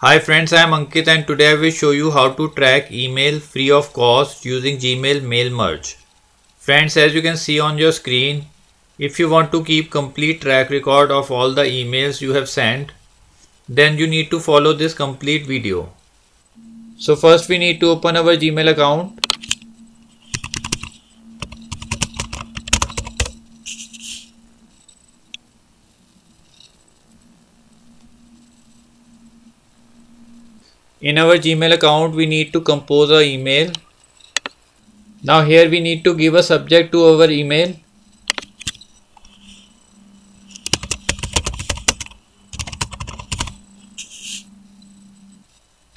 Hi friends, I am Ankit and today I will show you how to track email free of cost using Gmail Mail Merge. Friends, as you can see on your screen, if you want to keep complete track record of all the emails you have sent, then you need to follow this complete video. So first we need to open our Gmail account. In our Gmail account, we need to compose our email. Now here we need to give a subject to our email.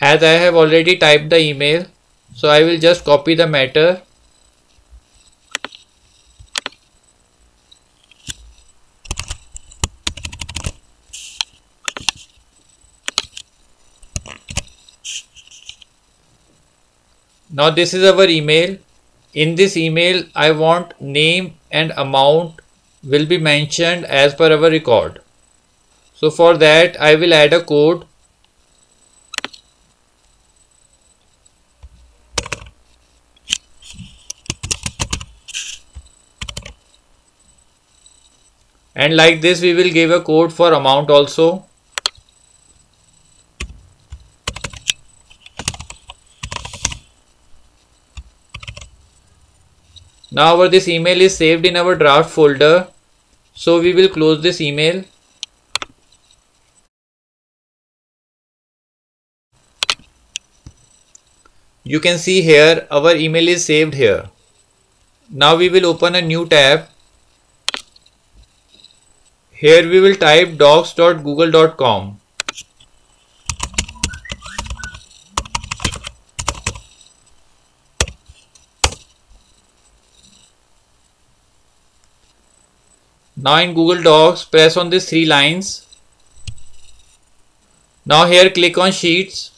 As I have already typed the email, so I will just copy the matter. Now this is our email. In this email, I want name and amount will be mentioned as per our record. So for that, I will add a code. And like this, we will give a code for amount also. Now this email is saved in our draft folder. So we will close this email. You can see here our email is saved here. Now we will open a new tab. Here we will type docs.google.com. Now in Google Docs, press on these 3 lines. Now here click on Sheets.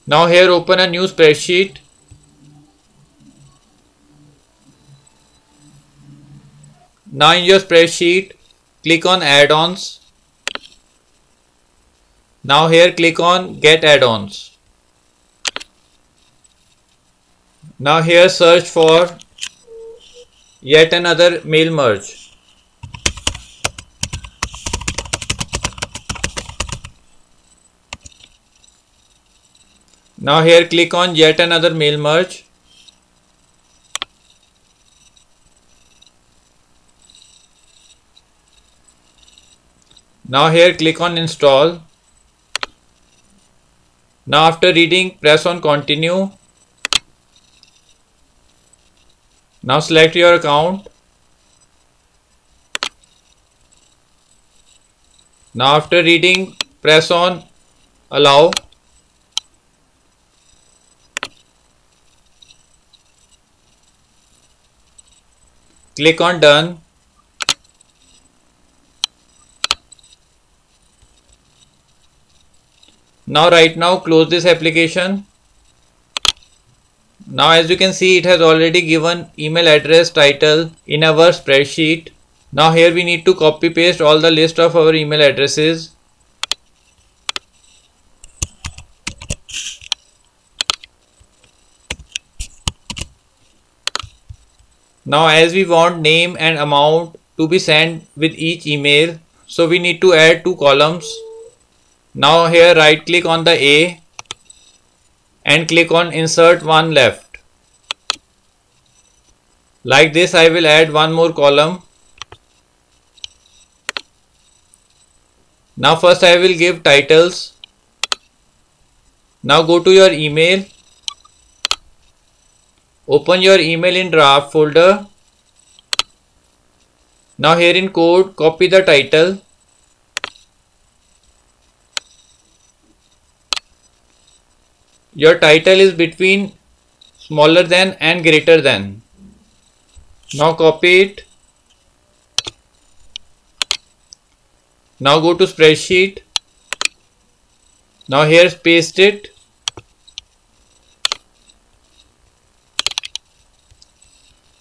Now here open a new spreadsheet. Now in your spreadsheet, click on Add-ons. Now here click on Get Add-ons. Now here search for yet another mail merge. Now here click on yet another mail merge. Now here click on install. Now after reading, press on continue. Now select your account. Now after reading, press on allow. Click on done. Now close this application. Now as you can see, it has already given email address title in our spreadsheet. Now here we need to copy paste all the list of our email addresses. Now as we want name and amount to be sent with each email, so we need to add 2 columns. Now here right click on the A and click on insert one left. Like this I will add one more column. Now first I will give titles. Now go to your email. Open your email in draft folder. Now here in code, copy the title. Your title is between smaller than and greater than. Now copy it. Now go to spreadsheet. Now here paste it.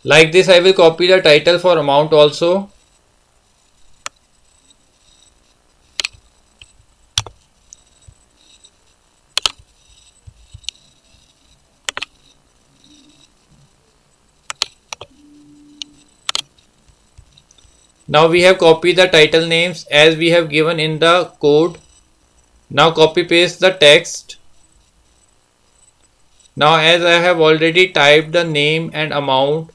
Like this I will copy the title for amount also. Now we have copied the title names as we have given in the code. Now copy paste the text. Now as I have already typed the name and amount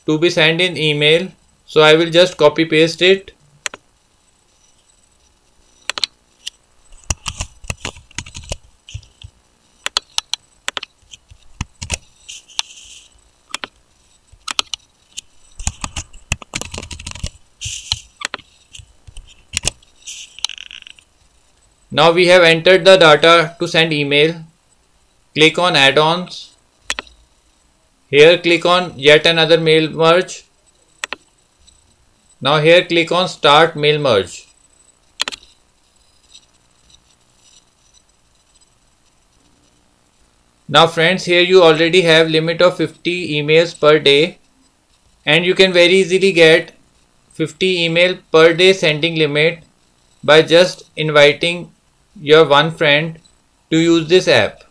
to be sent in email, so I will just copy paste it. Now we have entered the data to send email. Click on add-ons. Here click on yet another mail merge. Now here click on start mail merge. Now friends, here you already have limit of 50 emails per day, and you can very easily get 50 email per day sending limit by just inviting your one friend to use this app.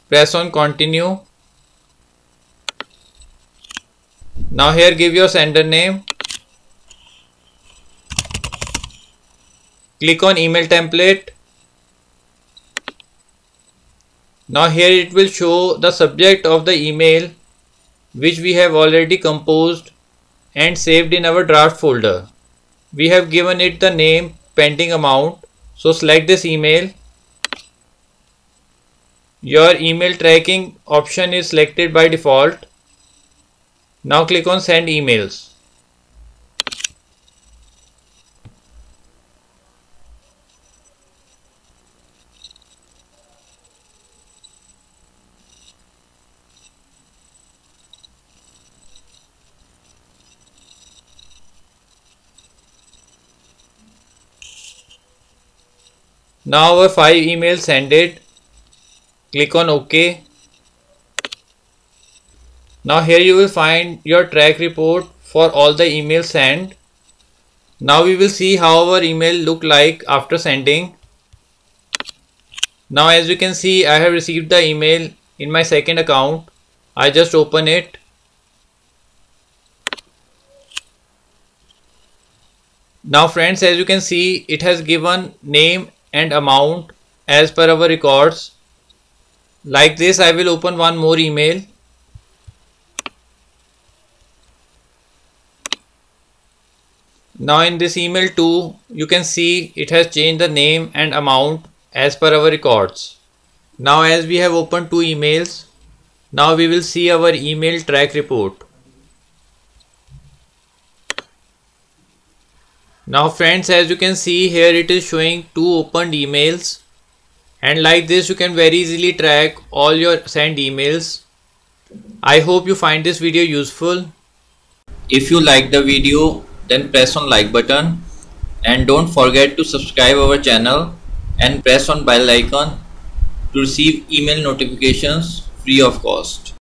Press on continue. Now here give your sender name. Click on email template. Now here it will show the subject of the email which we have already composed and saved in our draft folder. We have given it the name pending amount. So select this email. Your email tracking option is selected by default. Now click on send emails. Now our 5 emails sended. Click on OK. Now here you will find your track report for all the emails sent. Now we will see how our email look like after sending. Now as you can see, I have received the email in my second account. I just open it. Now friends, as you can see, it has given name and amount as per our records. Like this, I will open one more email. Now in this email too, you can see it has changed the name and amount as per our records. Now as we have opened 2 emails, now we will see our email track report. Now friends, as you can see here, it is showing 2 opened emails, and like this you can very easily track all your sent emails. I hope you find this video useful. If you like the video, then press on like button, and don't forget to subscribe our channel and press on bell icon to receive email notifications free of cost.